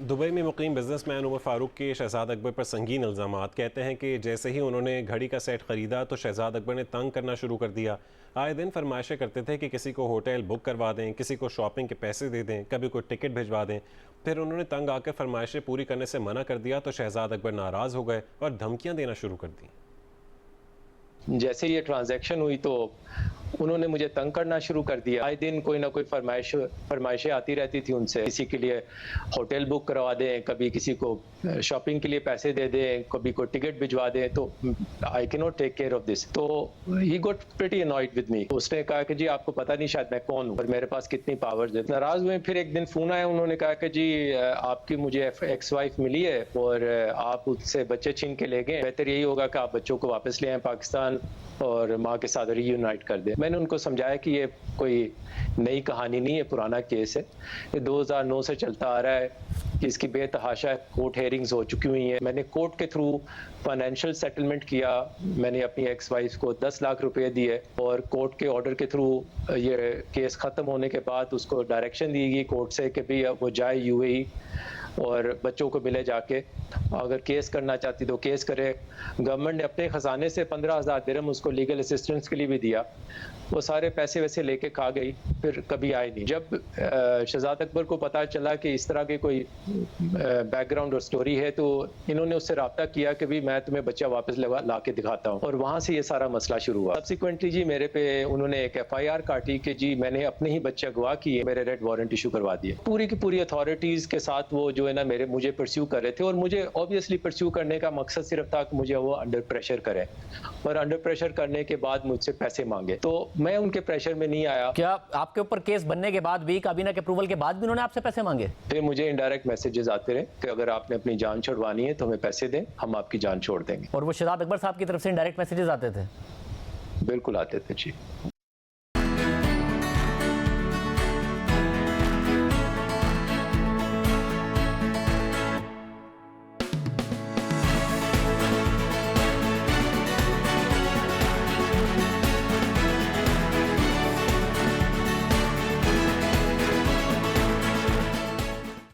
Dubai में मुकीम businessman Umar Farooq के शहजाद अकबर पर संगीन इल्ज़ामात। कहते हैं कि जैसे ही उन्होंने घड़ी का सेट ख़रीदा तो शहजाद अकबर ने तंग करना शुरू कर दिया। आए दिन फरमाइशें करते थे कि किसी को होटल बुक करवा दें, किसी को शॉपिंग के पैसे दे दें, कभी कोई टिकट भिजवा दें। फिर उन्होंने तंग आकर फरमाइशें पूरी करने से मना कर दिया तो शहजाद अकबर नाराज़ हो गए और धमकियाँ देना शुरू कर दी। जैसे ये ट्रांजैक्शन हुई तो उन्होंने मुझे तंग करना शुरू कर दिया। आए दिन कोई ना कोई फरमाइशें आती रहती थी उनसे, किसी के लिए होटल बुक करवा दें, कभी किसी को शॉपिंग के लिए पैसे दे दें, कभी कोई टिकट भिजवा दें। तो I can not take care of this. तो he got pretty annoyed with me. उसने कहा कि जी आपको पता नहीं शायद मैं कौन हूँ और मेरे पास कितनी पावर्स है। नाराज हुए। फिर एक दिन फोन आया, उन्होंने कहा कि जी आपकी मुझे एक्स वाइफ मिली है और आप उससे बच्चे छीन के ले गए, बेहतर यही होगा कि आप बच्चों को वापस ले आए पाकिस्तान और माँ के साथ रीयूनाइट कर दें। मैंने उनको समझाया कि ये कोई नई कहानी नहीं है, पुराना केस है, ये 2009 से चलता आ रहा है कि इसकी बेतहाशा कोर्ट हेयरिंग्स हो चुकी हुई हैं। मैंने कोर्ट के थ्रू फाइनेंशियल सेटलमेंट किया। मैंने अपनी एक्स वाइफ को 10 लाख रुपए दिए और कोर्ट के ऑर्डर के थ्रू ये केस ख़त्म होने के बाद उसको डायरेक्शन दी गई कोर्ट से कि भाई वो जाए यूएई और बच्चों को मिले जाके, अगर केस करना चाहती तो केस करे। गवर्नमेंट ने अपने ख़जाने से 15,000 दिरहम उसको लीगल असिस्टेंस के लिए भी दिया। वो सारे पैसे वैसे लेके खा गई, फिर कभी आए नहीं। जब शहजाद अकबर को पता चला कि इस तरह के कोई बैकग्राउंड और स्टोरी है तो इन्होंने उससे रब्ता किया कि भी मैं तुम्हें बच्चा वापस ला के दिखाता हूँ, और वहाँ से ये सारा मसला शुरू हुआ। सब्सिक्वेंटली जी मेरे पे उन्होंने एक FIR काटी कि जी मैंने अपने ही बच्चे अगवा किए, मेरे रेड वारंट इशू करवा दिए। पूरी की पूरी अथॉरिटीज़ के साथ वो जो है ना मुझे परस्यू कर रहे थे, और मुझे ऑब्वियसली परस्यू करने का मकसद सिर्फ था कि मुझे वो अंडर प्रेशर करें, और अंडर प्रेशर करने के बाद मुझसे पैसे मांगे। तो मैं उनके प्रेशर में नहीं आया। क्या आपके ऊपर केस बनने के बाद भी, काबीना के अप्रूवल के बाद भी उन्होंने आपसे पैसे मांगे? फिर मुझे इनडायरेक्ट मैसेजेस आते रहे कि अगर आपने अपनी जान छुड़वानी है तो हमें पैसे दें, हम आपकी जान छोड़ देंगे। और वो शहजाद अकबर साहब की तरफ से इनडायरेक्ट मैसेजेस आते थे? बिल्कुल आते थे जी।